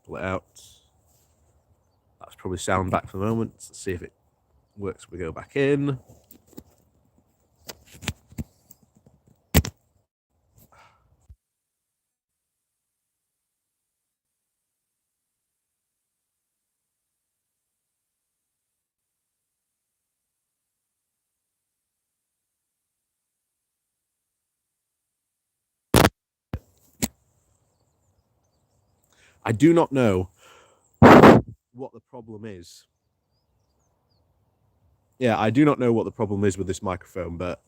Pull it out. That's probably sound back for the moment. Let's see if it works. We go back in. I do not know what the problem is. Yeah, I do not know what the problem is with this microphone, but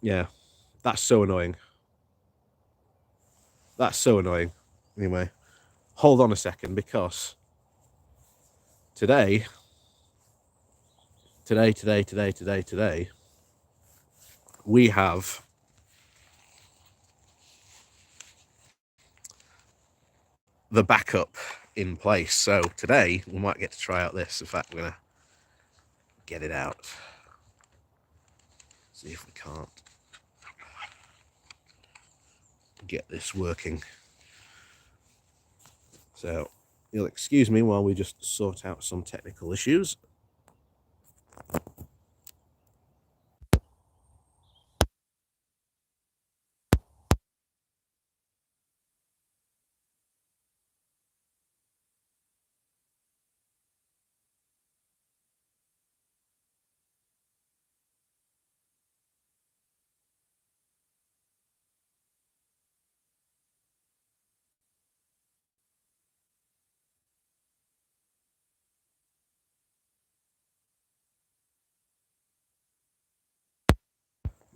yeah, that's so annoying. That's so annoying. Anyway, hold on a second, because today, we have the backup in place. So today we might get to try out this. In fact, we're gonna get it out. See if we can't get this working. So you'll excuse me while we just sort out some technical issues.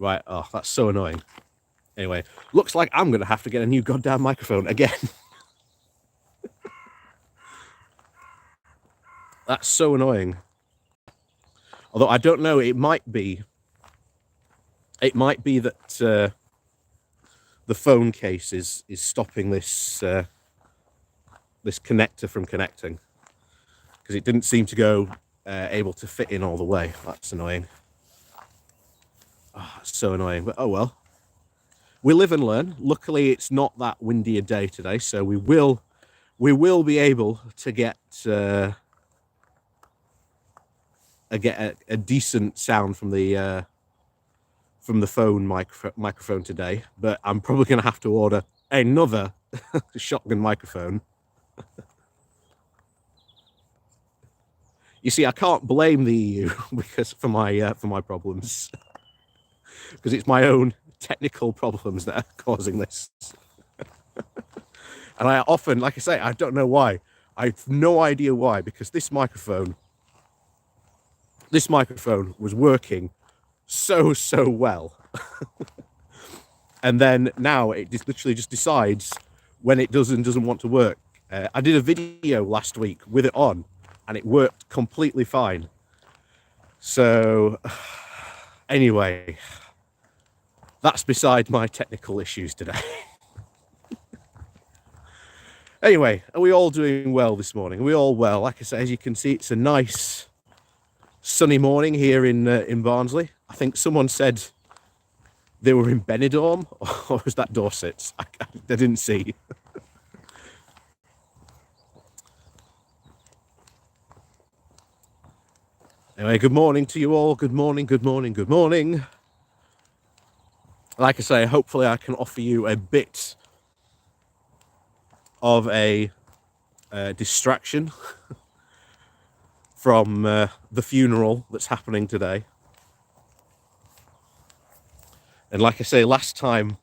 Right, oh, that's so annoying. Anyway, looks like I'm going to have to get a new goddamn microphone again. That's so annoying. Although I don't know, it might be that the phone case is stopping this this connector from connecting, because it didn't seem to go able to fit in all the way. That's annoying. Oh, that's so annoying, but oh well. We live and learn. Luckily, it's not that windy a day today, so we will be able to get a decent sound from the phone microphone today. But I'm probably going to have to order another shotgun microphone. You see, I can't blame the EU because for my problems, because it's my own technical problems that are causing this. And I often, like I say, I don't know why. I have no idea why, because this microphone was working so well. And then now it just literally just decides when it doesn't want to work. I did a video last week with it on, and it worked completely fine. So anyway, that's beside my technical issues today. Anyway, are we all doing well this morning? Are we all well? Like I say, as you can see, it's a nice sunny morning here in Barnsley. I think someone said they were in Benidorm, or was that Dorset? I didn't see. Anyway, good morning to you all. Good morning, good morning, good morning. Like I say, hopefully I can offer you a bit of a distraction from the funeral that's happening today. And like I say, last time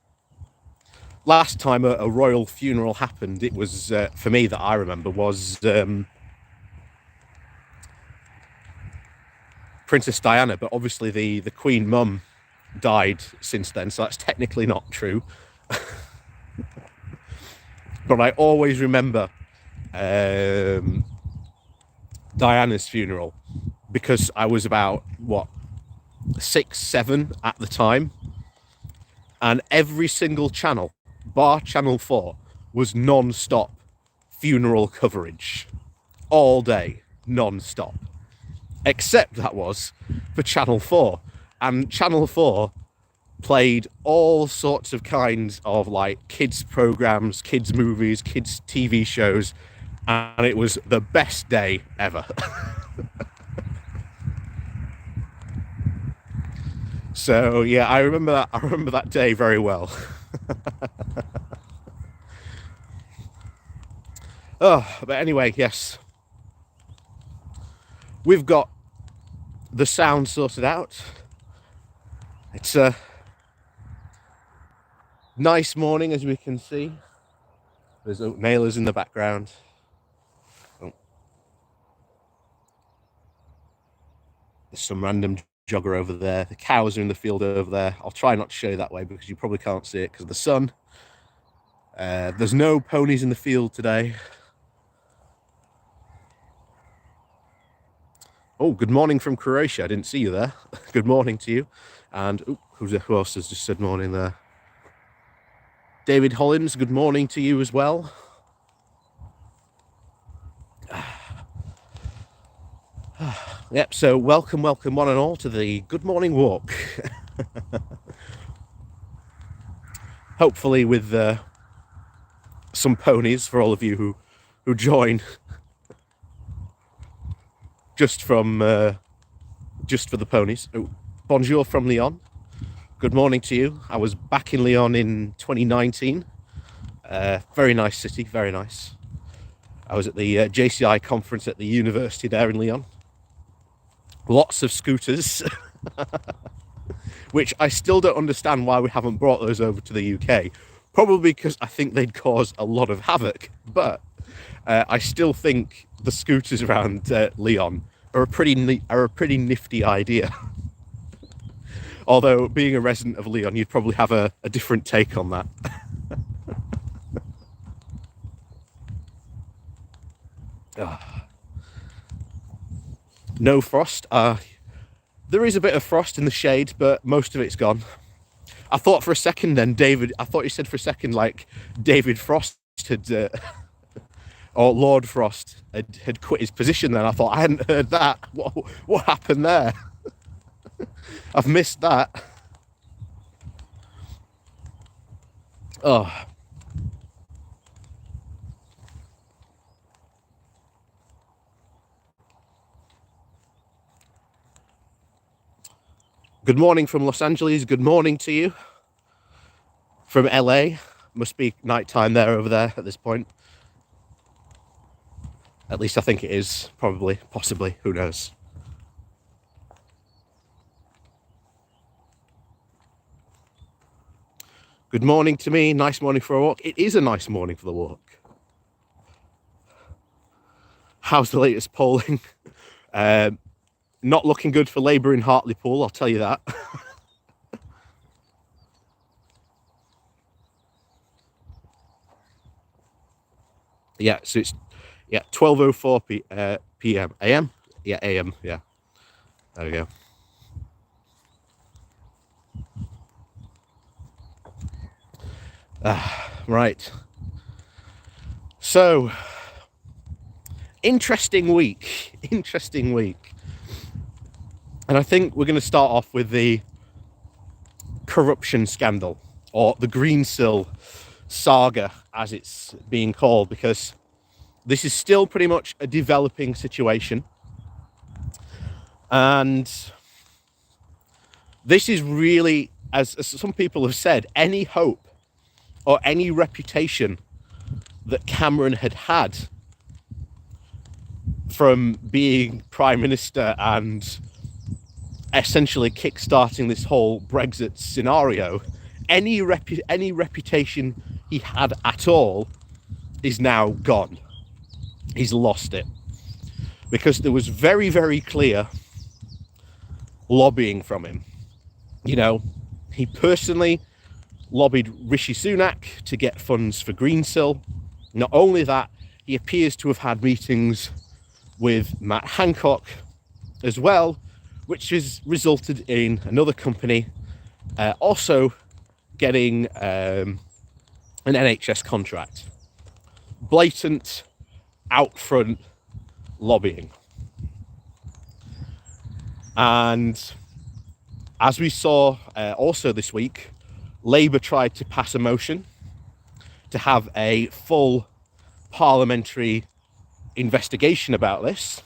a royal funeral happened, it was for me, that I remember, was Princess Diana. But obviously the Queen Mum died since then, so that's technically not true. But I always remember Diana's funeral, because I was about 6, 7 at the time, and every single channel, bar Channel 4, was non-stop funeral coverage all day, non-stop, except that was for Channel 4. And Channel 4 played all sorts of kinds of like kids programs, kids movies, kids TV shows, and it was the best day ever. So yeah, I remember that day very well. Oh, but anyway, yes, we've got the sound sorted out. It's a nice morning, as we can see. There's nailers in the background. Oh, there's some random jogger over there. The cows are in the field over there. I'll try not to show you that way because you probably can't see it because of the sun. There's no ponies in the field today. Oh, good morning from Croatia. I didn't see you there. Good morning to you. And who else has just said morning there? David Hollins, good morning to you as well. Yep, so welcome one and all to the Good Morning Walk. Hopefully with some ponies for all of you who join just for the ponies. Oh, bonjour from Lyon. Good morning to you. I was back in Lyon in 2019. Very nice city, very nice. I was at the JCI conference at the university there in Lyon. Lots of scooters, which I still don't understand why we haven't brought those over to the UK. Probably because I think they'd cause a lot of havoc, but I still think the scooters around Lyon are a pretty nifty idea. Although, being a resident of Lyon, you'd probably have a different take on that. No frost. There is a bit of frost in the shade, but most of it's gone. I thought for a second then, I thought you said for a second like David Frost had, or Lord Frost had quit his position then. I thought, I hadn't heard that. What happened there? I've missed that. Oh. Good morning from Los Angeles. Good morning to you from LA. Must be nighttime there over there at this point. At least I think it is. Probably, possibly. Who knows? Good morning to me. Nice morning for a walk. It is a nice morning for the walk. How's the latest polling? Not looking good for Labour in Hartlepool, I'll tell you that. Yeah, so it's 12:04 p.m. AM? Yeah, AM, yeah. There we go. Right. So, interesting week. And I think we're going to start off with the corruption scandal, or the green sill saga, as it's being called, because this is still pretty much a developing situation. And this is really, as some people have said, any hope or any reputation that Cameron had from being Prime Minister and essentially kickstarting this whole Brexit scenario, any reputation he had at all is now gone. He's lost it. Because there was very, very clear lobbying from him. You know, he personally lobbied Rishi Sunak to get funds for Greensill. Not only that, he appears to have had meetings with Matt Hancock as well, which has resulted in another company also getting an NHS contract. Blatant, out front lobbying. And As we saw also this week, Labour tried to pass a motion to have a full parliamentary investigation about this.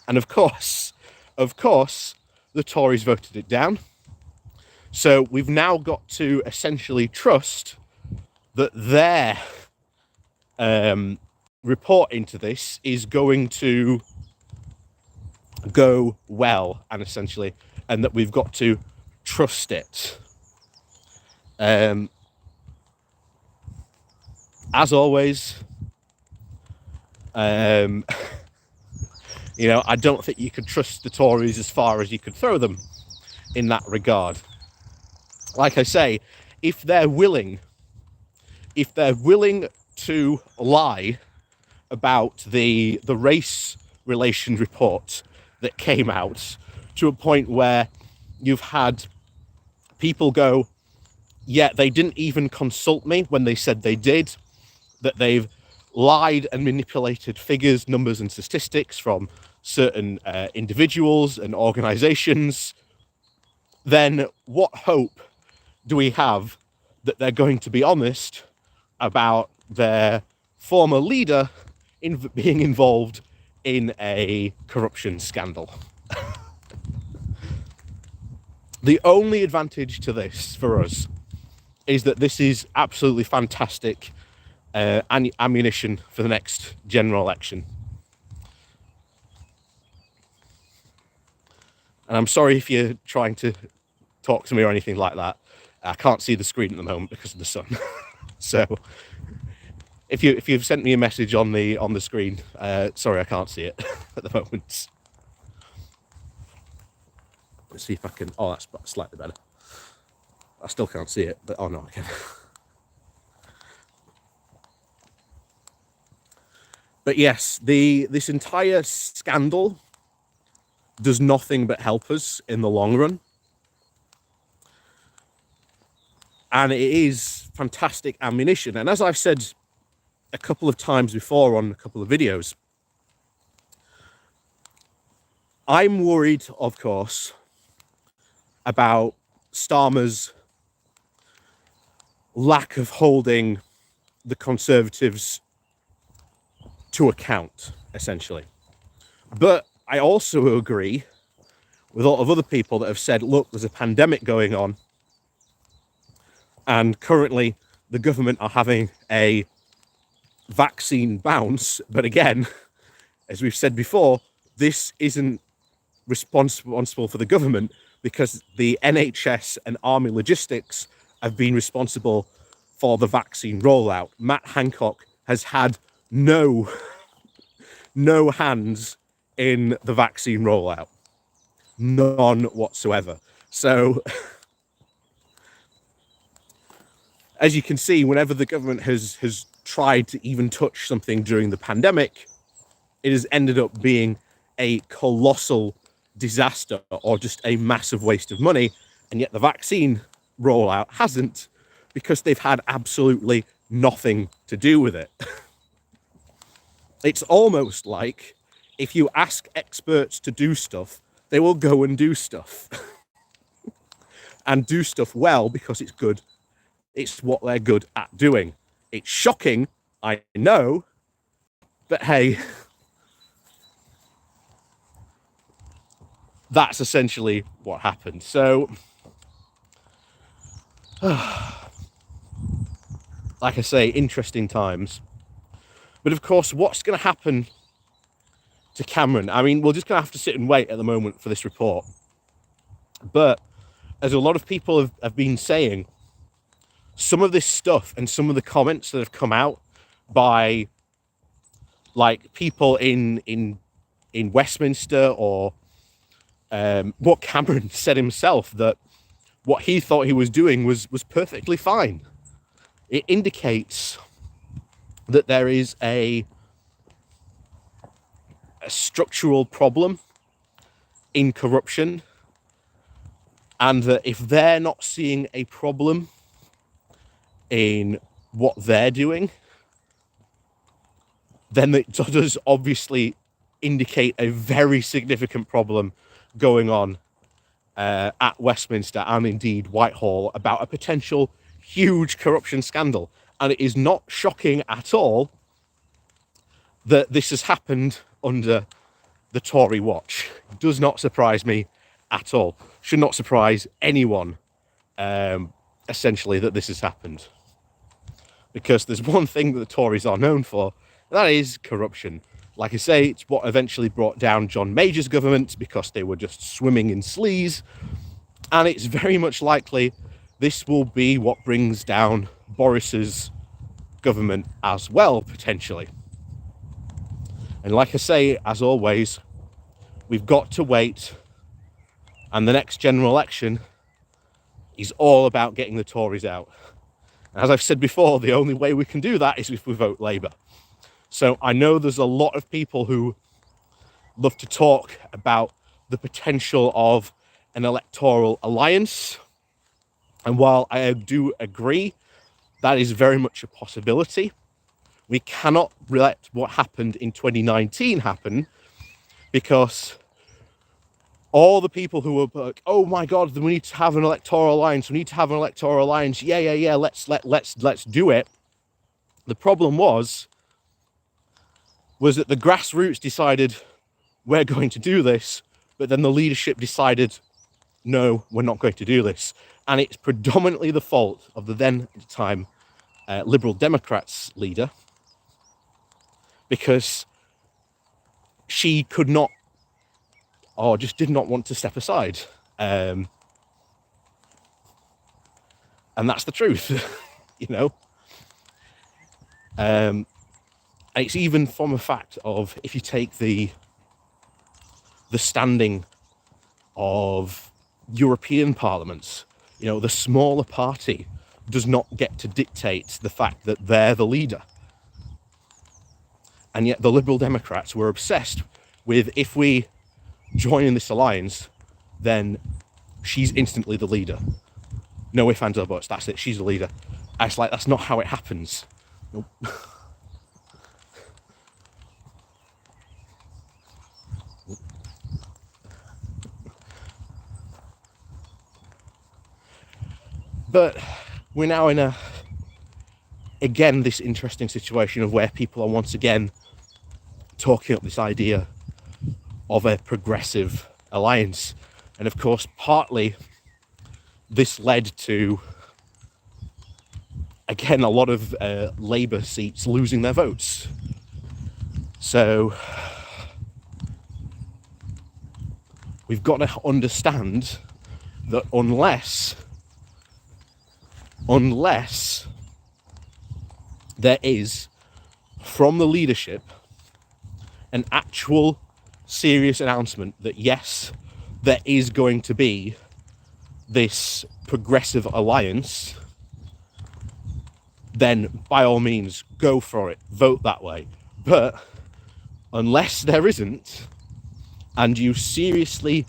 And of course, the Tories voted it down. So we've now got to essentially trust that their report into this is going to go well, and that we've got to trust it. As always, I don't think you could trust the Tories as far as you could throw them in that regard. Like I say, if they're willing to lie about the race relations report that came out, to a point where you've had people go, yeah, they didn't even consult me when they said they did, that they've lied and manipulated figures, numbers and statistics from certain individuals and organizations, then what hope do we have that they're going to be honest about their former leader being involved in a corruption scandal? The only advantage to this for us is that this is absolutely fantastic ammunition for the next general election. And I'm sorry if you're trying to talk to me or anything like that. I can't see the screen at the moment because of the sun. So if you've sent me a message on the screen, sorry, I can't see it at the moment. Let's see if I can. Oh, that's slightly better. I still can't see it, but oh no, I can. But yes, this entire scandal does nothing but help us in the long run. And it is fantastic ammunition. And as I've said a couple of times before on a couple of videos, I'm worried, of course, about Starmer's lack of holding the Conservatives to account, essentially. But I also agree with a lot of other people that have said, look, there's a pandemic going on, and currently the government are having a vaccine bounce. But again, as we've said before, this isn't responsible for the government, because the NHS and Army Logistics have been responsible for the vaccine rollout. Matt Hancock has had no hands in the vaccine rollout. None whatsoever. So as you can see, whenever the government has tried to even touch something during the pandemic, it has ended up being a colossal disaster or just a massive waste of money. And yet the vaccine rollout hasn't, because they've had absolutely nothing to do with it. It's almost like if you ask experts to do stuff, they will go and do stuff. And do stuff well because it's good. It's what they're good at doing. It's shocking, I know, but hey, that's essentially what happened. So, like I say, interesting times. But of course, what's going to happen to Cameron? I mean, we're just going to have to sit and wait at the moment for this report. But as a lot of people have been saying, some of this stuff and some of the comments that have come out by like people in Westminster, or what Cameron said himself, that what he thought he was doing was perfectly fine. It indicates that there is a structural problem in corruption, and that if they're not seeing a problem in what they're doing, then it does obviously indicate a very significant problem going on at Westminster and indeed Whitehall about a potential huge corruption scandal. And it is not shocking at all that this has happened under the Tory watch. It does not surprise me at all. Should not surprise anyone, essentially, that this has happened. Because there's one thing that the Tories are known for, and that is corruption. Like I say, it's what eventually brought down John Major's government because they were just swimming in sleaze. And it's very much likely this will be what brings down Boris's government as well, potentially. And like I say, as always, we've got to wait. And the next general election is all about getting the Tories out. And as I've said before, the only way we can do that is if we vote Labour. So I know there's a lot of people who love to talk about the potential of an electoral alliance. And while I do agree that is very much a possibility, we cannot let what happened in 2019 happen, because all the people who were like, oh my God, we need to have an electoral alliance. We need to have an electoral alliance. Yeah. Let's do it. The problem was that the grassroots decided we're going to do this, but then the leadership decided, no, we're not going to do this. And it's predominantly the fault of the then at the time Liberal Democrats leader, because she could not, or just did not want to step aside. And that's the truth, you know. And it's even from a fact of, if you take the standing of European parliaments, you know, the smaller party does not get to dictate the fact that they're the leader. And yet the Liberal Democrats were obsessed with, if we join in this alliance, then she's instantly the leader. No ifs, ands, or buts. That's it. She's the leader. And it's like, that's not how it happens. Nope. But we're now in this interesting situation of where people are once again talking up this idea of a progressive alliance. And of course, partly this led to, again, a lot of Labour seats losing their votes. So we've got to understand that unless there is, from the leadership, an actual serious announcement that yes, there is going to be this progressive alliance, then by all means go for it, vote that way. But unless there isn't, and you seriously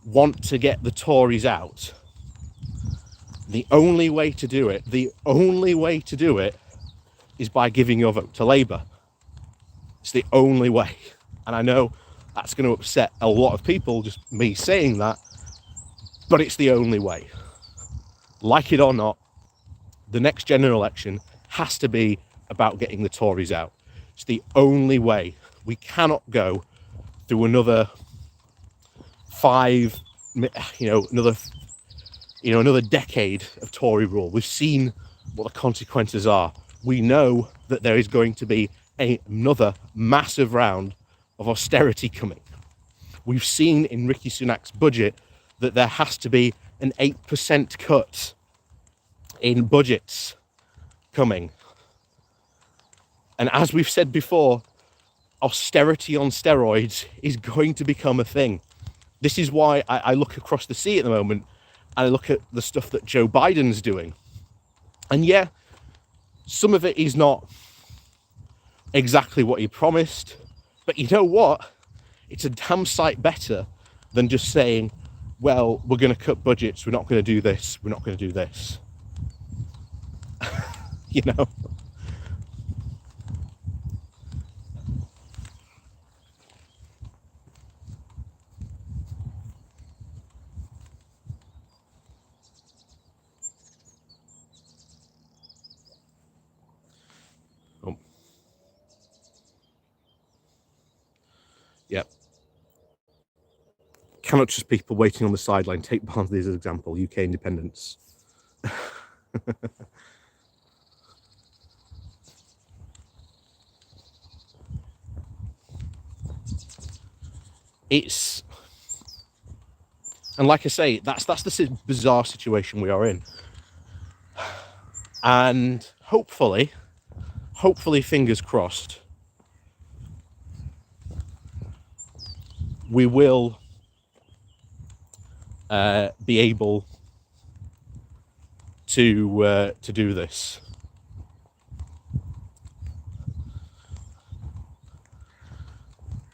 want to get the Tories out, the only way to do it is by giving your vote to Labour. It's the only way. And I know that's going to upset a lot of people, just me saying that, but it's the only way. Like it or not, the next general election has to be about getting the Tories out. It's the only way. We cannot go through another another decade of Tory rule. We've seen what the consequences are. We know that there is going to be another massive round of austerity coming. We've seen in Rishi Sunak's budget that there has to be an 8% cut in budgets coming. And as we've said before, austerity on steroids is going to become a thing. This is why I look across the sea at the moment and I look at the stuff that Joe Biden's doing. And yeah, some of it is not exactly what he promised, but you know what? It's a damn sight better than just saying, well, we're going to cut budgets, we're not going to do this, we're not going to do this. You know? Yep. Cannot just people waiting on the sideline. Take Barnsley as an example. UK independence. It's, and like I say, that's the bizarre situation we are in, and hopefully, fingers crossed, we will be able to do this.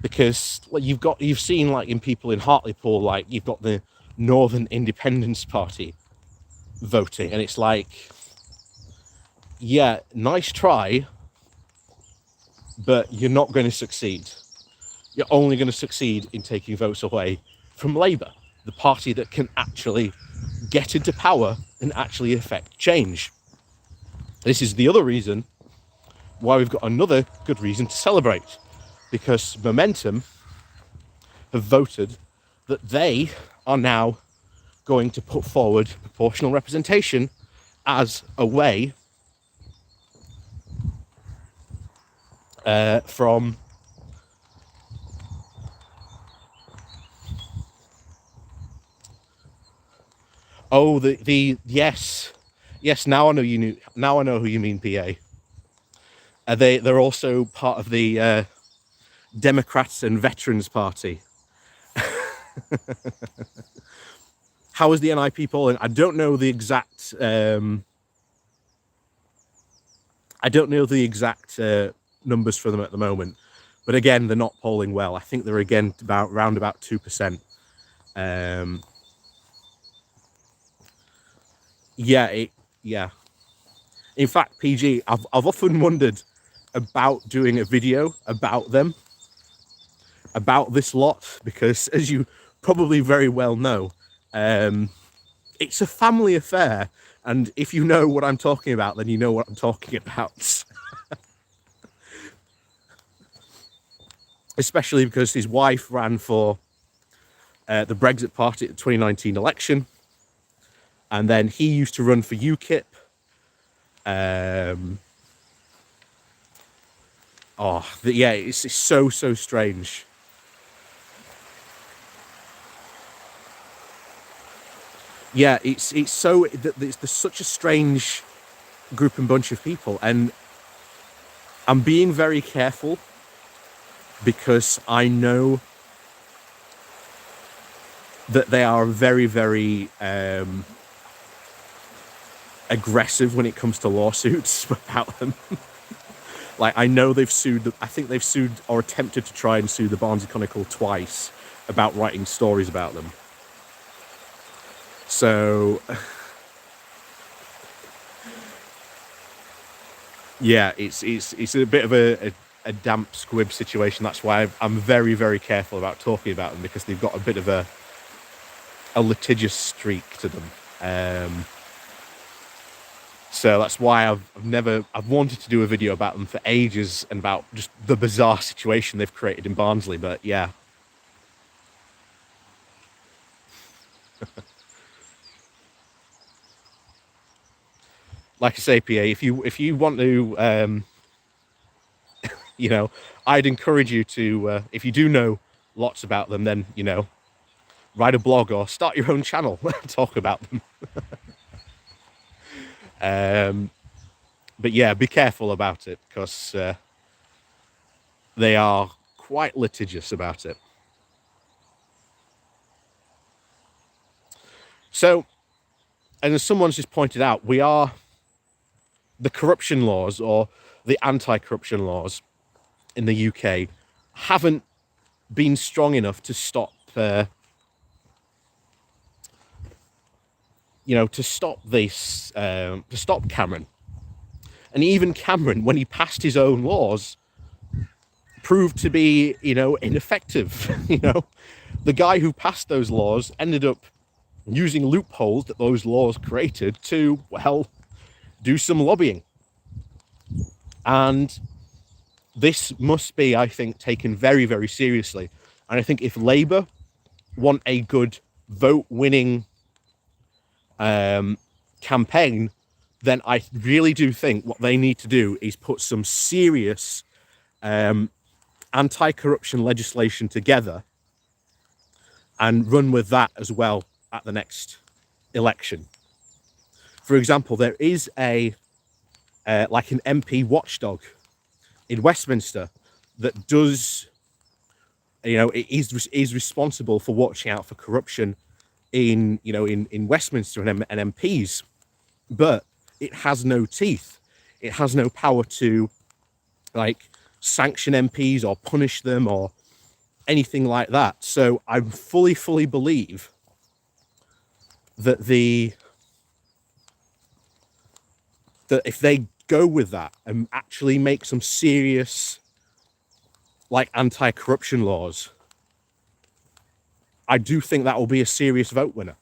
Because like you've seen like in people in Hartlepool, like you've got the Northern Independence Party voting, and it's like, yeah, nice try, but you're not going to succeed. You're only going to succeed in taking votes away from Labour, the party that can actually get into power and actually affect change. This is the other reason why we've got another good reason to celebrate, because Momentum have voted that they are now going to put forward proportional representation as a way from yes, now I know who you mean, PA. They're also part of the Democrats and Veterans Party. How is the NIP polling? I don't know the exact numbers for them at the moment, but again, they're not polling well. I think they're again around about 2%. Yeah. In fact, PG, I've often wondered about doing a video about them, about this lot, because as you probably very well know, it's a family affair, and if you know what I'm talking about, then you know what I'm talking about. Especially because his wife ran for the Brexit party at the 2019 election, and then he used to run for UKIP. It's so strange. Yeah, there's such a strange group and bunch of people, and I'm being very careful because I know that they are very, very aggressive when it comes to lawsuits about them. Like, I know I think they've sued or attempted to try and sue the Barnsley Chronicle twice about writing stories about them. So, yeah, it's a bit of a damp squib situation. That's why I'm very, very careful about talking about them, because they've got a bit of a litigious streak to them. So that's why I've wanted to do a video about them for ages, and about just the bizarre situation they've created in Barnsley. But yeah. Like I say, PA, if you want to, I'd encourage you to, if you do know lots about them, then, write a blog or start your own channel and talk about them. But yeah, be careful about it, because they are quite litigious about it. So, and as someone's just pointed out, the corruption laws, or the anti-corruption laws in the UK, haven't been strong enough to stop to stop Cameron. And even Cameron, when he passed his own laws, proved to be, ineffective. The guy who passed those laws ended up using loopholes that those laws created to, do some lobbying. And this must be, I think, taken very, very seriously, And I think if Labour want a good vote-winning campaign, then I really do think what they need to do is put some serious anti-corruption legislation together and run with that as well at the next election. For example, there is a like an MP watchdog in Westminster that does, is responsible for watching out for corruption in Westminster and MPs, but it has no teeth. It has no power to like sanction MPs or punish them or anything like that. So I fully believe that that if they go with that and actually make some serious like anti-corruption laws, I do think that will be a serious vote winner.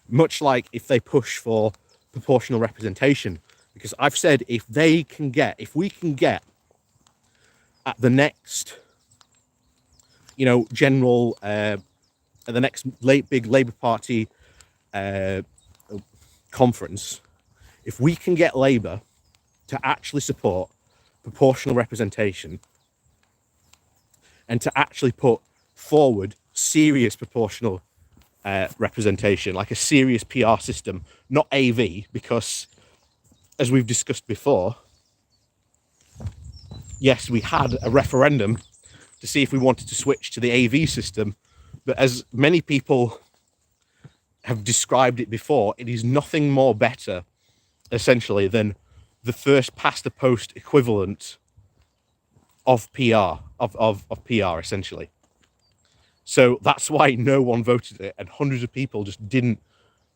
Much like if they push for proportional representation, because I've said if we can get at the next, general, at the next big Labour Party conference, if we can get Labour to actually support proportional representation and to actually put forward serious proportional representation, like a serious PR system, not AV, because as we've discussed before, yes, we had a referendum to see if we wanted to switch to the AV system, but as many people have described it before, it is nothing more better, essentially, than the first past the post equivalent of PR, of PR, essentially. So that's why no one voted it, and hundreds of people just didn't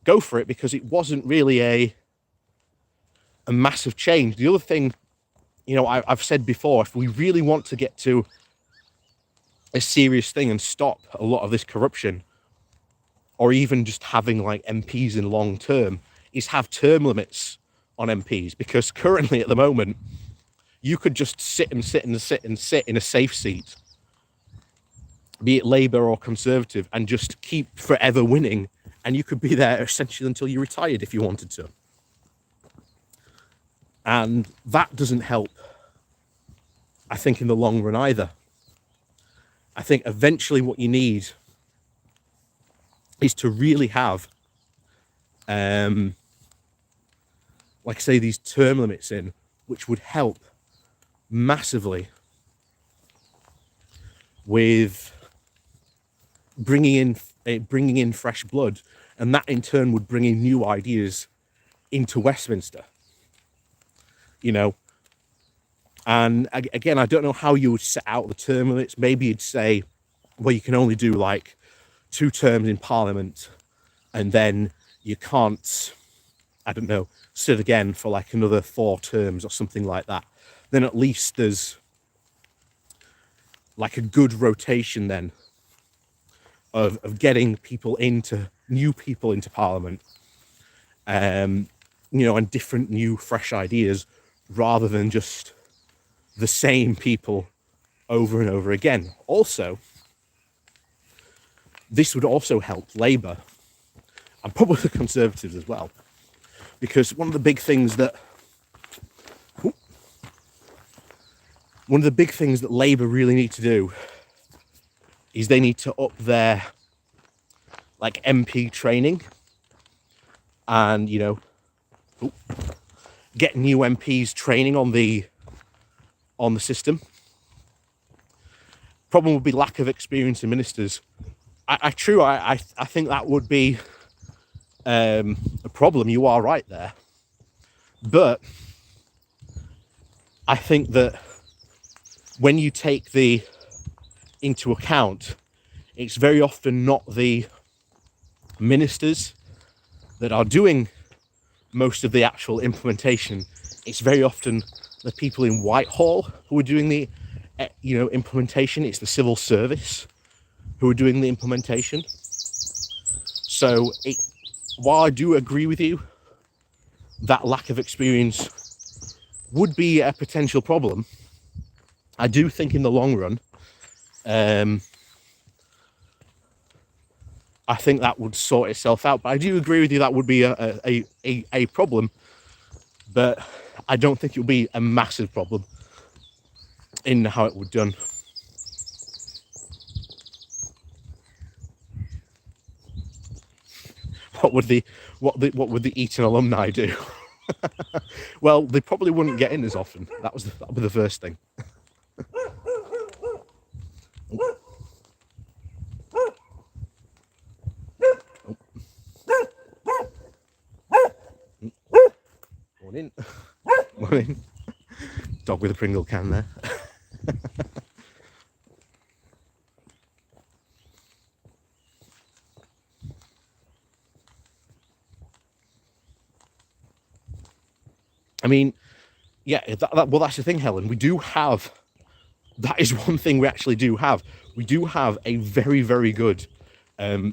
go for it because it wasn't really a massive change. The other thing, I've said before, if we really want to get to a serious thing and stop a lot of this corruption, or even just having like MPs in long term, is have term limits on MPs, because currently at the moment you could just sit in a safe seat, be it Labour or Conservative, and just keep forever winning, and you could be there essentially until you retired if you wanted to. And that doesn't help, I think, in the long run either. I think eventually what you need is to really have, like I say, these term limits in, which would help massively with bringing in fresh blood, and that in turn would bring in new ideas into Westminster. And again, I don't know how you would set out the term limits. Maybe you'd say, well, you can only do like 2 terms in Parliament, and then you can't, I don't know, sit again for like another 4 terms or something like that. Then at least there's like a good rotation then of getting new people into Parliament, and different new fresh ideas, rather than just the same people over and over again. Also, this would also help Labour and probably the Conservatives as well, because one of the big things that Labour really need to do is they need to up their like MP training, and get new MPs training on the system. Problem would be lack of experience in ministers. I think that would be a problem. You are right there, but I think that when you take into account, it's very often not the ministers that are doing most of the actual implementation. It's very often the people in Whitehall who are doing the implementation. It's the civil service who are doing the implementation. So while I do agree with you that lack of experience would be a potential problem, I do think in the long run I think that would sort itself out. But I do agree with you that would be a problem, but I don't think it would be a massive problem in how it would done. What would the Eton alumni do? Well, they probably wouldn't get in as often. That would be the first thing. Morning. Morning. Dog with a Pringle can there. I mean, yeah, well, that's the thing, Helen. We do have, that is one thing we actually do have. We do have a very, very good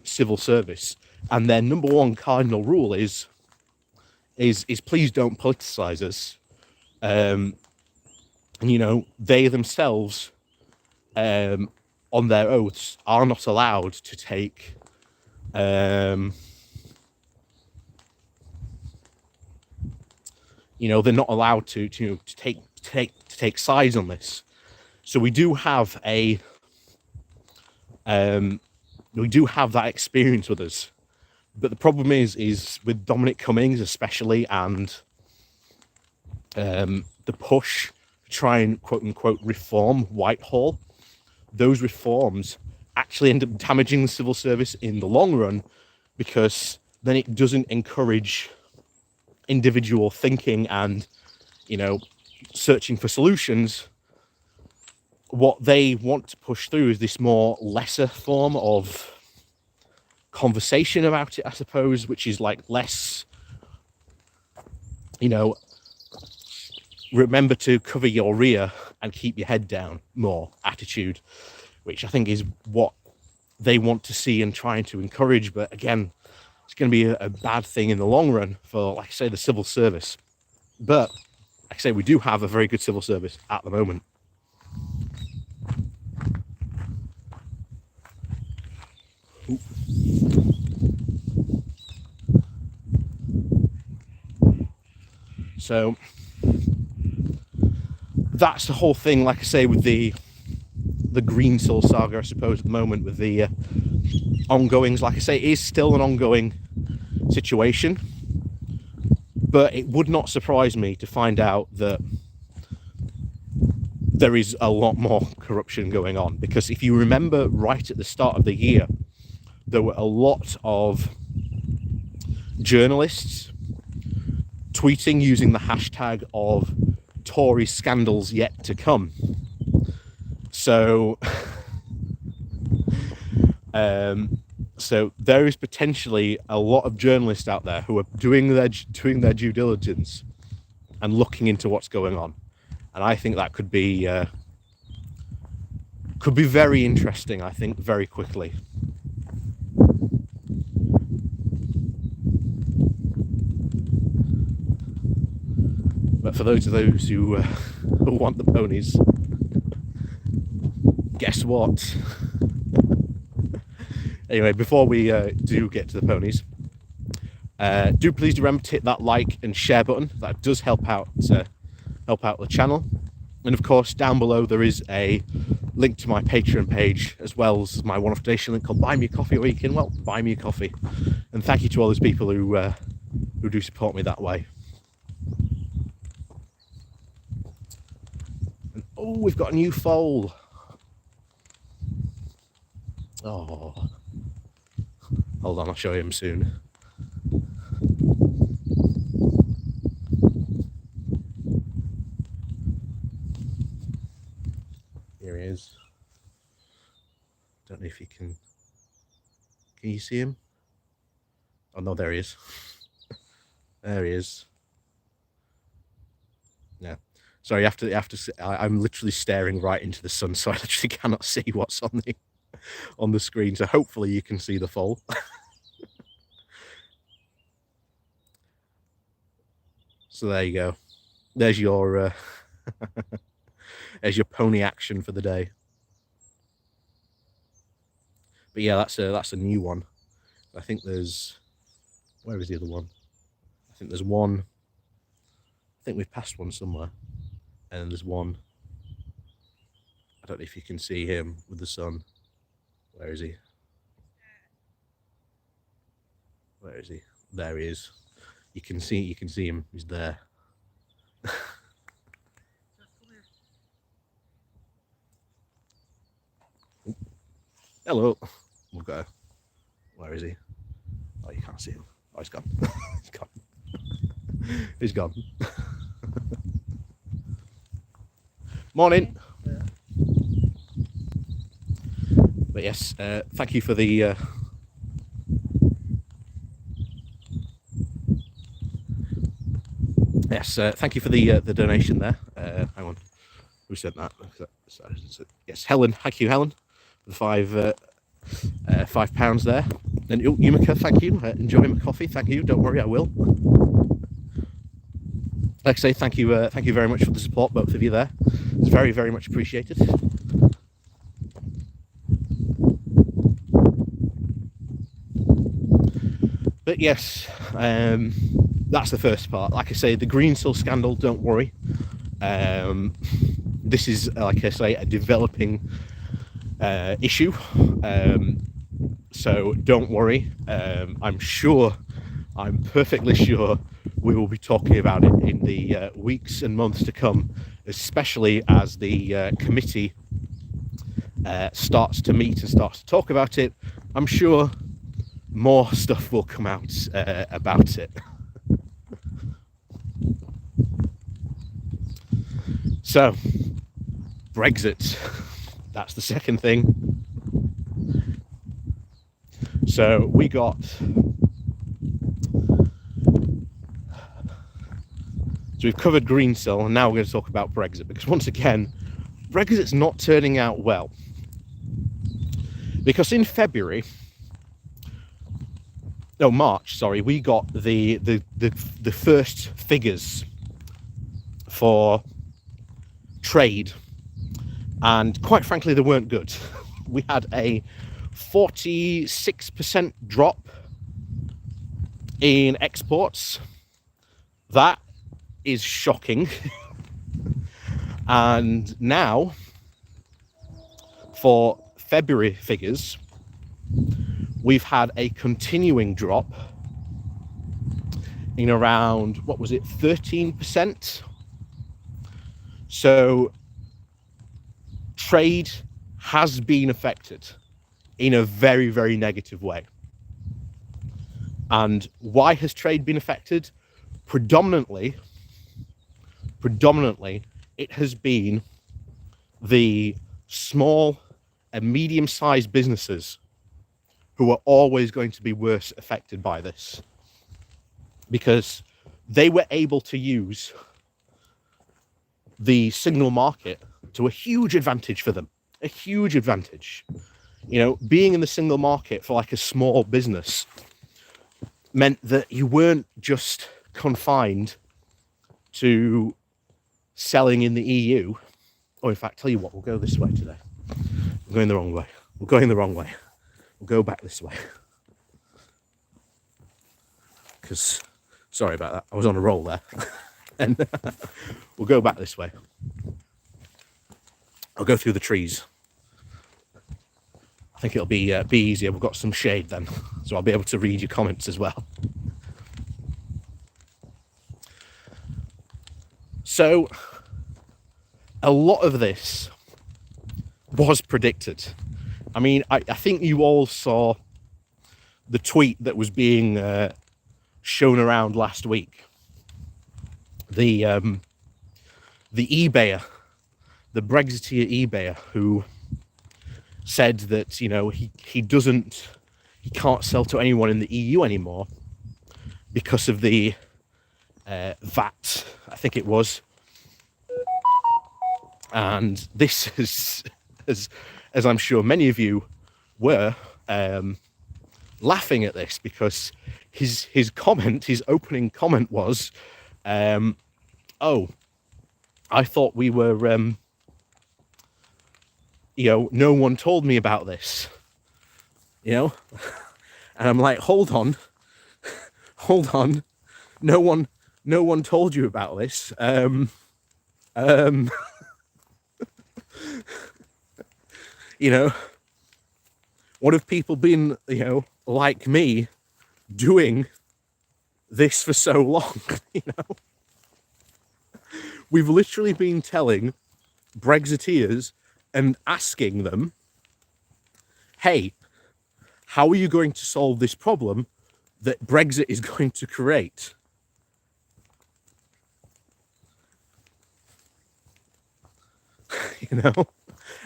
civil service. And their number one cardinal rule is please don't politicize us. And, you know, they themselves, on their oaths, are not allowed to take, you know, they're not allowed to take sides on this. So we do have that experience with us. But the problem is with Dominic Cummings especially, and the push to try and quote unquote reform Whitehall, those reforms actually end up damaging the civil service in the long run, because then it doesn't encourage individual thinking and, you know, searching for solutions. What they want to push through is this more lesser form of conversation about it, I suppose, which is like less, you know, remember to cover your rear and keep your head down more attitude, which I think is what they want to see and trying to encourage. But again, it's going to be a bad thing in the long run for, like I say, the civil service. But like I say, we do have a very good civil service at the moment. So that's the whole thing, like I say, with the Green Sill saga, I suppose, at the moment, with the ongoings. Like I say, it is still an ongoing situation, but it would not surprise me to find out that there is a lot more corruption going on, because if you remember right at the start of the year, there were a lot of journalists tweeting using the hashtag of Tory scandals yet to come. So so there is potentially a lot of journalists out there who are doing their due diligence and looking into what's going on, and I think that could be very interesting. I think very quickly. But for those who want the ponies, guess what? Anyway, before we do get to the ponies, please remember to hit that like and share button. That does help out the channel. And of course, down below there is a link to my Patreon page, as well as my one-off donation link called Buy Me a Coffee, where you can, well, buy me a coffee. And thank you to all those people who do support me that way. And, oh, we've got a new foal. Oh, hold on, I'll show him soon. Here he is. Don't know if you can you see him? Oh no, there he is. There he is. Yeah. Sorry, I'm literally staring right into the sun, so I literally cannot see what's on the screen. So hopefully you can see the foal. So there you go. There's your there's your pony action for the day. But yeah, that's a new one. I think there's, where is the other one? I think there's one, I think we've passed one somewhere. And then there's one, I don't know if you can see him with the sun. Where is he? Where is he? There he is. You can see him, he's there. Hello. We've got a, where is he? Oh, you can't see him. Oh, he's gone. He's gone. He's gone. Morning. But yes, thank you for the thank you for the donation there. Hang on, who said that? Yes, Helen. Thank you, Helen, for the £5 there. And Yumika, thank you. Enjoy my coffee. Thank you. Don't worry, I will. Like I say, thank you very much for the support, both of you there. It's very, very much appreciated. But yes, that's the first part. Like I say, the green sill scandal, don't worry. This is, like I say, a developing issue. So don't worry. I'm perfectly sure we will be talking about it in the weeks and months to come, especially as the committee starts to meet and starts to talk about it. I'm sure more stuff will come out about it. So, Brexit, that's the second thing. So we got So we've covered green sill, and now we're going to talk about Brexit, because once again, Brexit's not turning out well. Because in March, sorry, we got the first figures for trade, and quite frankly, they weren't good. We had a 46% drop in exports. That is shocking. And now, for February figures, we've had a continuing drop in around, what was it, 13%? So trade has been affected in a very, very negative way. And why has trade been affected? Predominantly, it has been the small and medium-sized businesses who are always going to be worse affected by this, because they were able to use the single market to a huge advantage for them. A huge advantage. You know, being in the single market for like a small business meant that you weren't just confined to selling in the EU. Or in fact, tell you what, we'll go this way today. We're going the wrong way. We're going the wrong way. We'll go back this way. Because, sorry about that, I was on a roll there. And we'll go back this way. I'll go through the trees. I think it'll be easier. We've got some shade then, so I'll be able to read your comments as well. So, a lot of this was predicted. I mean, I think you all saw the tweet that was being shown around last week. The eBayer, the Brexiteer eBayer, who said that, you know, he can't sell to anyone in the EU anymore because of the VAT, I think it was. And this is, as I'm sure many of you were, laughing at this, because his opening comment was, oh, I thought we were, no one told me about this, And I'm like, hold on, hold on. No one told you about this. You know, what have people been, like me, doing this for so long? We've literally been telling Brexiteers and asking them, hey, how are you going to solve this problem that Brexit is going to create?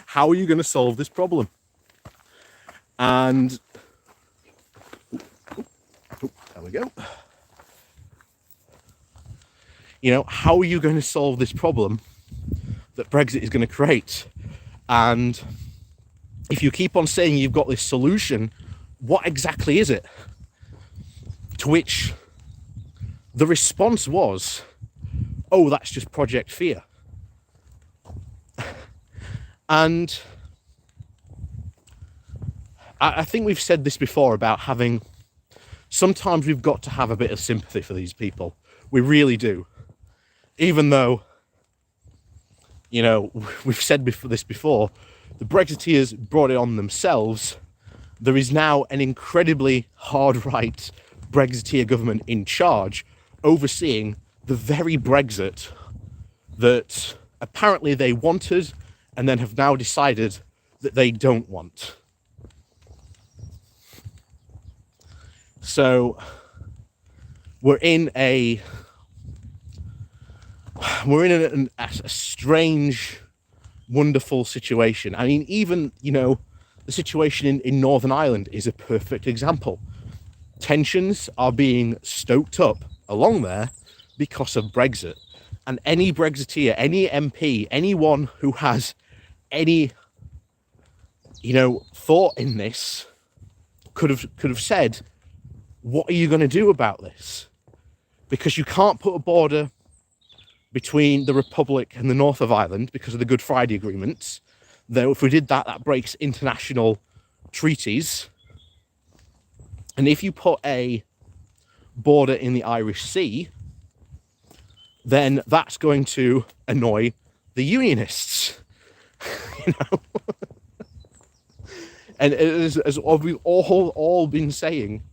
How are you going to solve this problem? And there we go. How are you going to solve this problem that Brexit is going to create? And if you keep on saying you've got this solution, what exactly is it? To which the response was, oh, that's just Project Fear. And I think we've said this before about sometimes we've got to have a bit of sympathy for these people. We really do. Even though, we've said this before, the Brexiteers brought it on themselves. There is now an incredibly hard-right Brexiteer government in charge, overseeing the very Brexit that apparently they wanted and then have now decided that they don't want. So we're in a strange, wonderful situation. I mean, even, the situation in Northern Ireland is a perfect example. Tensions are being stoked up along there because of Brexit. And any Brexiteer, any MP, anyone who has any, thought in this could have said, what are you going to do about this? Because you can't put a border between the Republic and the north of Ireland because of the Good Friday agreements. Though if we did that, that breaks international treaties. And if you put a border in the Irish Sea, then that's going to annoy the Unionists. And as we've all been saying,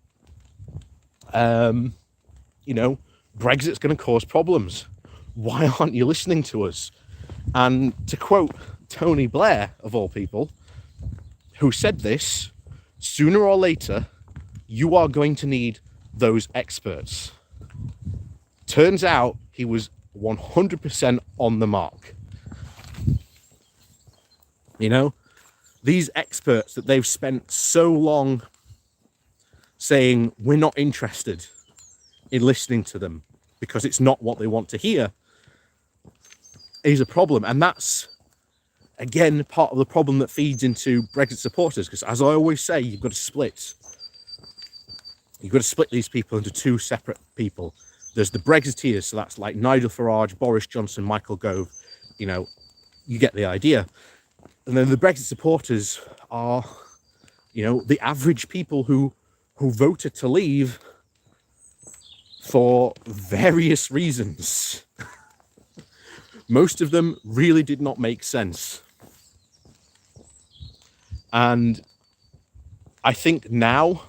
Brexit's going to cause problems. Why aren't you listening to us? And to quote Tony Blair, of all people, who said this, sooner or later, you are going to need those experts. Turns out he was 100% on the mark. These experts that they've spent so long saying we're not interested in listening to them because it's not what they want to hear is a problem. And that's, again, part of the problem that feeds into Brexit supporters, because as I always say, you've got to split these people into two separate people. There's the Brexiteers, so that's like Nigel Farage, Boris Johnson, Michael Gove, you get the idea. And then the Brexit supporters are, the average people who voted to leave for various reasons. Most of them really did not make sense. And I think now,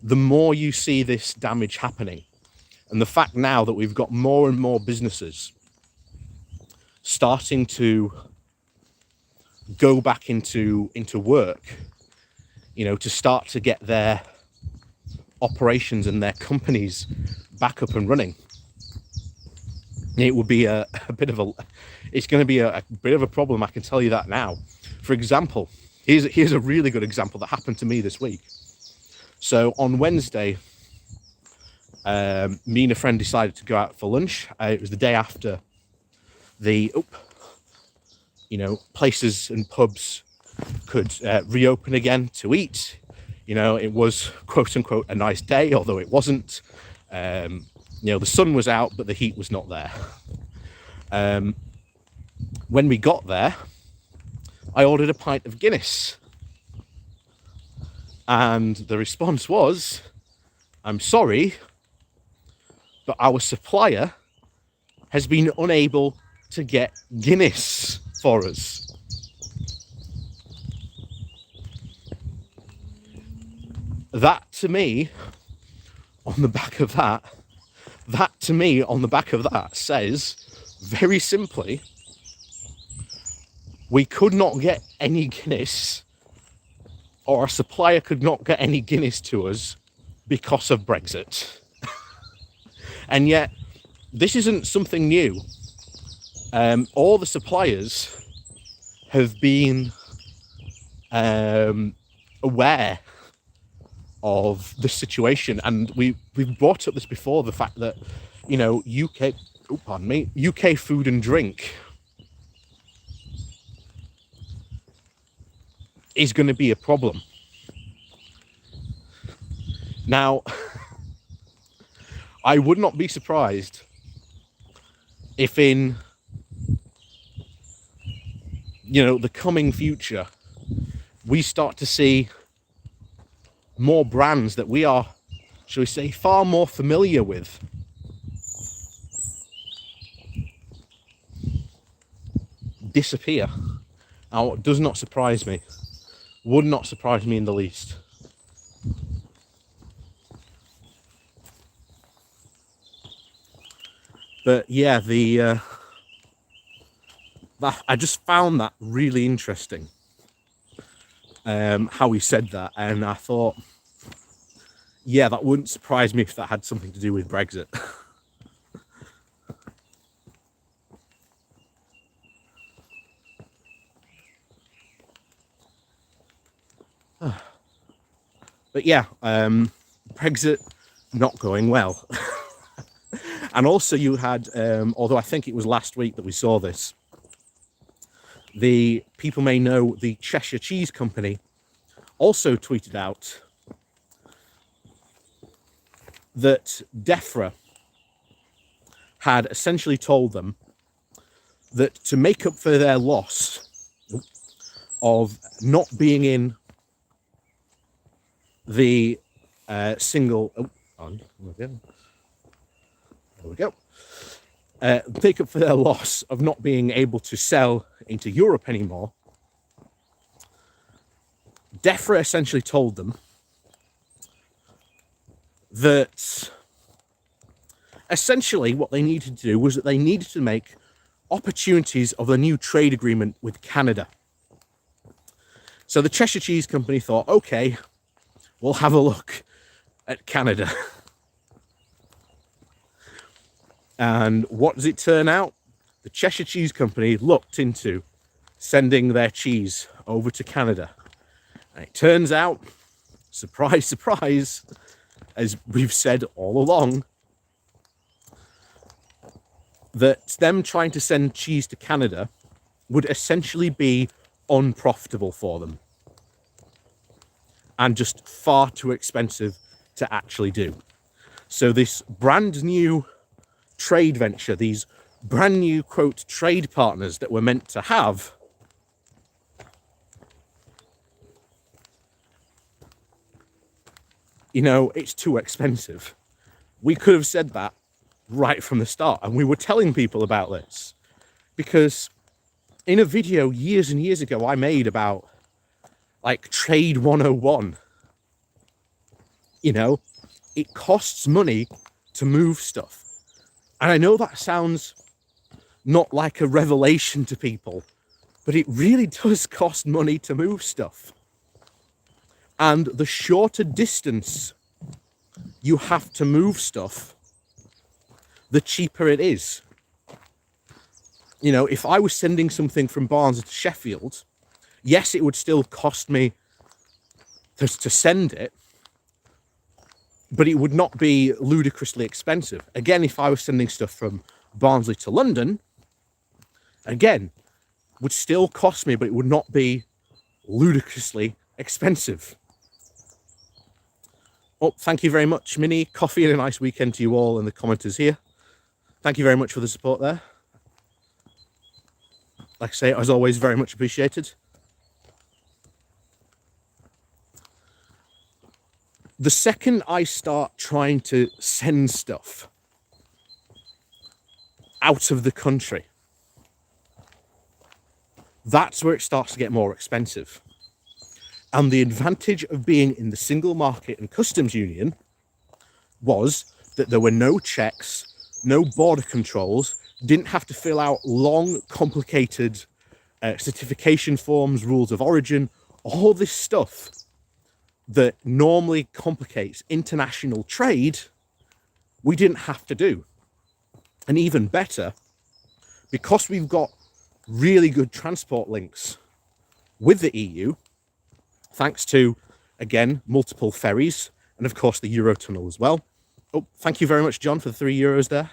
the more you see this damage happening, and the fact now that we've got more and more businesses starting to go back into work, to start to get their operations and their companies back up and running, it will be it's going to be a bit of a problem. I can tell you that now. For example, here's a really good example that happened to me this week. So on Wednesday, me and a friend decided to go out for lunch. It was the day after the places and pubs could reopen again to eat. It was quote unquote a nice day, although it wasn't. The sun was out, but the heat was not there. When we got there, I ordered a pint of Guinness. And the response was, I'm sorry, but our supplier has been unable to get Guinness for us. That to me, on the back of that says very simply, we could not get any Guinness, or our supplier could not get any Guinness to us because of Brexit. And yet, this isn't something new. All the suppliers have been aware of the situation, and we've brought up this before, the fact that, you know, UK food and drink is going to be a problem. Now, I would not be surprised if in, you know, the coming future, we start to see more brands that we are, shall we say, far more familiar with disappear. Now, it does not surprise me. Would not surprise me in the least. But yeah, I just found that really interesting, how he said that, and I thought, yeah, that wouldn't surprise me if that had something to do with Brexit. But yeah, Brexit not going well. And also you had, although I think it was last week that we saw this, the people may know the Cheshire Cheese Company also tweeted out that DEFRA had essentially told them that to make up for their loss of not being in the make up for their loss of not being able to sell into Europe anymore, DEFRA essentially told them that essentially what they needed to do was that they needed to make opportunities of a new trade agreement with Canada. So the Cheshire Cheese Company thought, okay, we'll have a look at Canada. And what does it turn out? The Cheshire Cheese Company looked into sending their cheese over to Canada. And it turns out, surprise, surprise, as we've said all along, that them trying to send cheese to Canada would essentially be unprofitable for them and just far too expensive to actually do. So this brand new trade venture, these brand new, quote, trade partners that we're meant to have, you know, it's too expensive. We could have said that right from the start, and we were telling people about this, because in a video years and years ago I made about like Trade 101, you know, it costs money to move stuff. And I know that sounds not like a revelation to people, but it really does cost money to move stuff. And the shorter distance you have to move stuff, the cheaper it is. You know, if I was sending something from Barnsley to Sheffield, yes, it would still cost me to send it, but it would not be ludicrously expensive. Again, if I was sending stuff from Barnsley to London, again, would still cost me, but it would not be ludicrously expensive. Well, thank you very much, Minnie. Coffee and a nice weekend to you all and the commenters here. Thank you very much for the support there. Like I say, as always, very much appreciated. the second I start trying to send stuff out of the country, that's where it starts to get more expensive. And the advantage of being in the single market and customs union was that there were no checks, no border controls, didn't have to fill out long, complicated certification forms, rules of origin, all this stuff that normally complicates international trade, we didn't have to do. And even better, because we've got really good transport links with the EU, thanks to, again, multiple ferries, and of course the Eurotunnel as well. Oh, thank you very much, John, for the €3 there.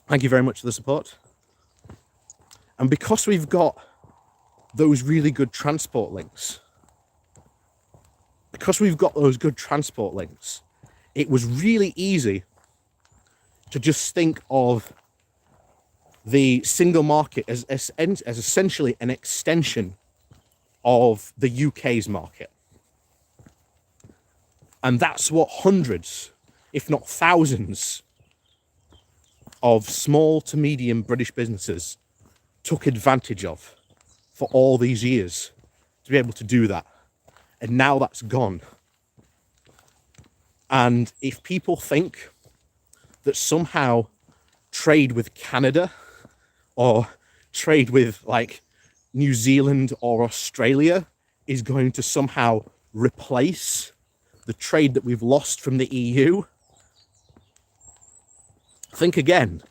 Thank you very much for the support. And because we've got those really good transport links, it was really easy to just think of the single market as essentially an extension of the UK's market. And that's what hundreds, if not thousands, of small to medium British businesses took advantage of for all these years, to be able to do that. And now that's gone. And if people think that somehow trade with Canada or trade with like New Zealand or Australia is going to somehow replace the trade that we've lost from the EU, think again.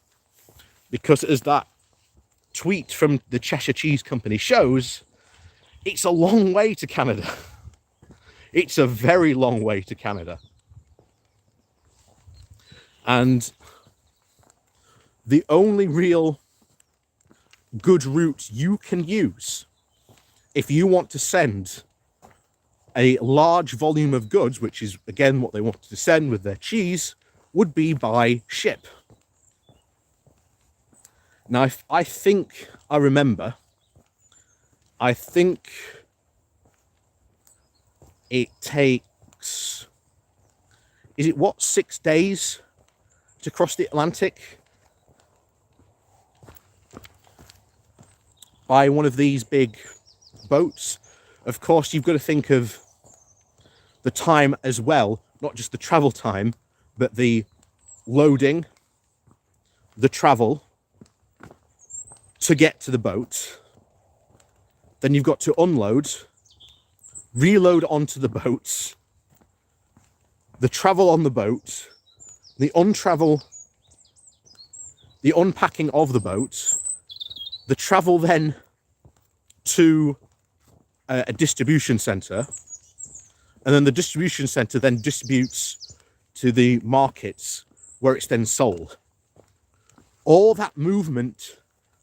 Because as that tweet from the Cheshire Cheese Company shows, it's a long way to Canada. It's a very long way to Canada. And the only real good route you can use if you want to send a large volume of goods, which is again what they wanted to send with their cheese, would be by ship. Now, I think it takes, 6 days to cross the Atlantic by one of these big boats. Of course, you've got to think of the time as well, not just the travel time, but the loading, the travel to get to the boat. Then you've got to unload, reload onto the boat, the travel on the boat, the unpacking of the boat, the travel then to a distribution centre, and then the distribution centre then distributes to the markets where it's then sold. All that movement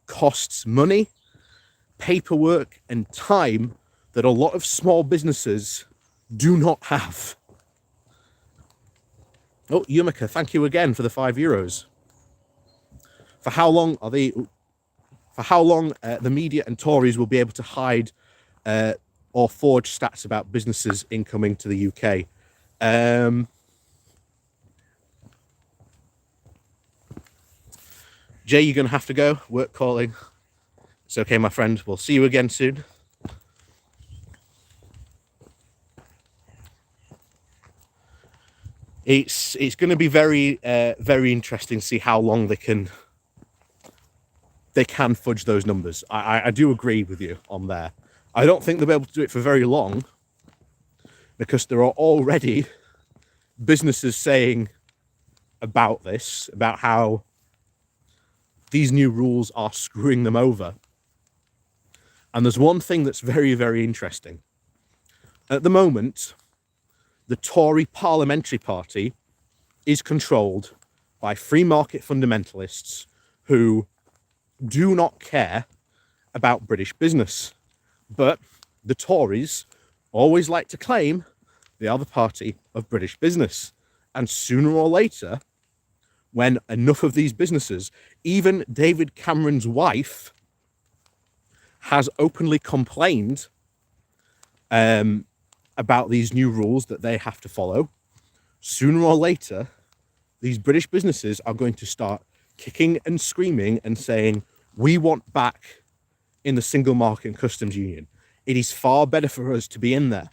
costs money, paperwork, and time that a lot of small businesses do not have. Oh, Yumika, thank you again for the €5. For how long the media and Tories will be able to hide or forge stats about businesses incoming to the UK? Jay, you're going to have to go. Work calling. It's okay, my friend. We'll see you again soon. It's going to be very interesting to see how long they can fudge those numbers. I do agree with you on there. I don't think they'll be able to do it for very long, because there are already businesses saying about this, about how these new rules are screwing them over. And there's one thing that's very, very interesting. At the moment, the Tory parliamentary party is controlled by free market fundamentalists who do not care about British business. But the Tories always like to claim they are the party of British business. And sooner or later, when enough of these businesses, even David Cameron's wife has openly complained about these new rules that they have to follow, sooner or later, these British businesses are going to start kicking and screaming and saying, we want back in the single market and customs union. It is far better for us to be in there.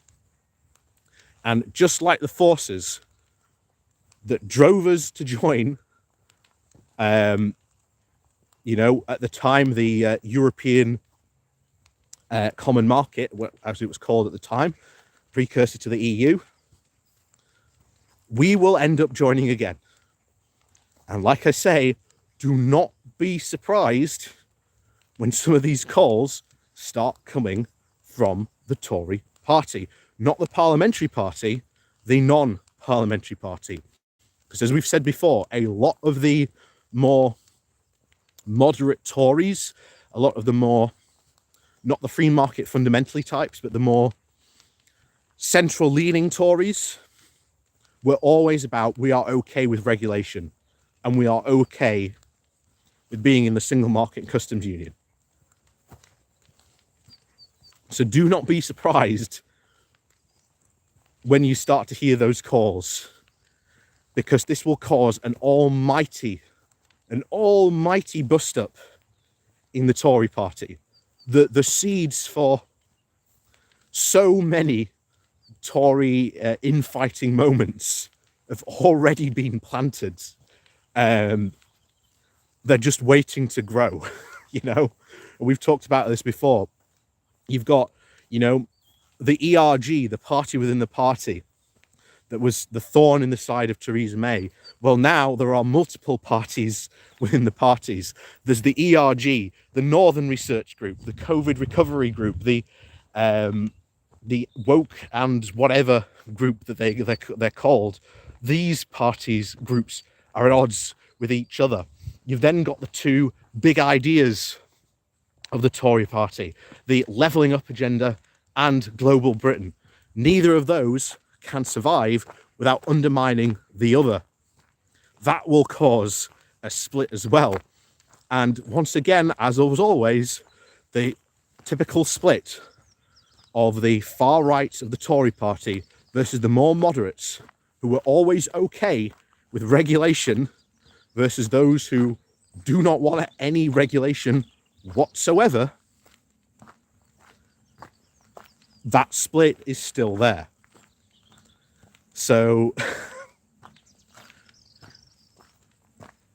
And just like the forces that drove us to join, you know, at the time, the European Common Market, as it was called at the time, precursor to the EU, we will end up joining again. And like I say, do not be surprised when some of these calls start coming from the Tory party. Not the parliamentary party, the non-parliamentary party. Because as we've said before, a lot of the more moderate Tories, a lot of the more, not the free market fundamentally types, but the more central leaning Tories were always about, we are okay with regulation and we are okay with being in the single market and customs union. So do not be surprised when you start to hear those calls, because this will cause an almighty bust up in the Tory party. The seeds for so many Tory infighting moments have already been planted. They're just waiting to grow, you know. We've talked about this before. You've got, you know, the ERG, the party within the party, that was the thorn in the side of Theresa May. Well, now there are multiple parties within the parties. There's the ERG, the Northern Research Group, the COVID Recovery Group, the woke and whatever group that they're called. These parties, groups, are at odds with each other. You've then got the two big ideas of the Tory party, the levelling up agenda and global Britain. Neither of those can survive without undermining the other. That will cause a split as well. And once again, as always, the typical split of the far right of the Tory party versus the more moderates, who were always okay with regulation, versus those who do not want any regulation whatsoever. That split is still there. So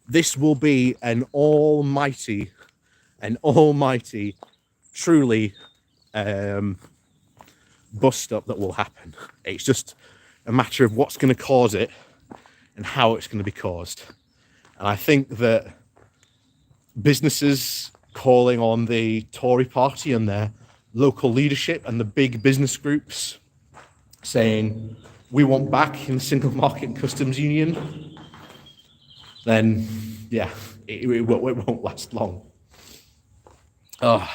this will be an almighty, truly bust up that will happen. It's just a matter of what's going to cause it and how it's going to be caused. And I think that businesses calling on the Tory party and their local leadership and the big business groups saying, we want back in the single market and customs union, then yeah, it won't last long. But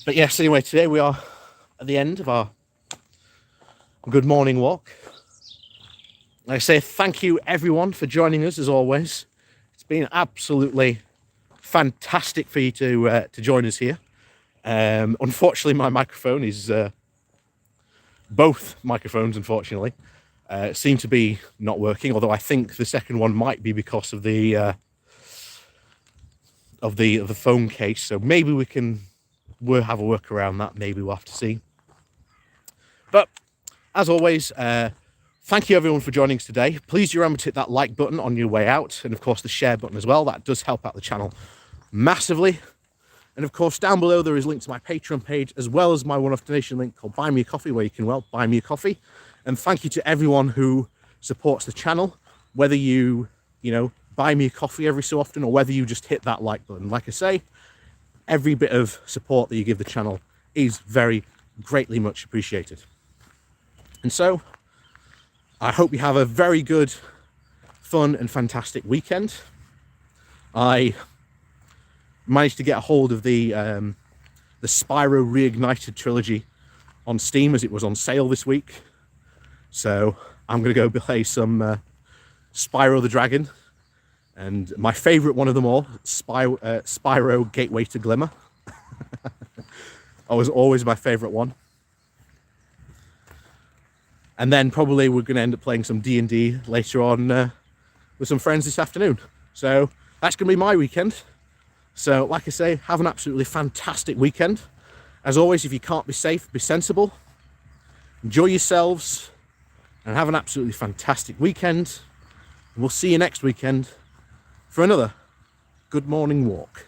yes, anyway, today we are at the end of our good morning walk. I say thank you everyone for joining us as always. It's been absolutely fantastic for you to join us here. Unfortunately, my microphone is both microphones, unfortunately, seem to be not working. Although I think the second one might be because of the phone case. So maybe we'll have a work around that. Maybe we'll have to see. But as always, thank you everyone for joining us today. Please do remember to hit that like button on your way out, and of course the share button as well. That does help out the channel massively. And of course, down below there is a link to my Patreon page, as well as my one-off donation link called Buy Me a Coffee, where you can, well, buy me a coffee. And thank you to everyone who supports the channel, whether you buy me a coffee every so often, or whether you just hit that like button. Like I say, every bit of support that you give the channel is very greatly much appreciated. And so I hope you have a very good, fun and fantastic weekend. I managed to get a hold of the Spyro Reignited trilogy on Steam, as it was on sale this week. So I'm going to go play some Spyro the Dragon, and my favourite one of them all, Spyro Gateway to Glimmer. That was always my favourite one. And then probably we're going to end up playing some D&D later on with some friends this afternoon. So that's going to be my weekend. So like I say, have an absolutely fantastic weekend. As always, if you can't be safe, be sensible. Enjoy yourselves and have an absolutely fantastic weekend. And we'll see you next weekend for another Good Morning Walk.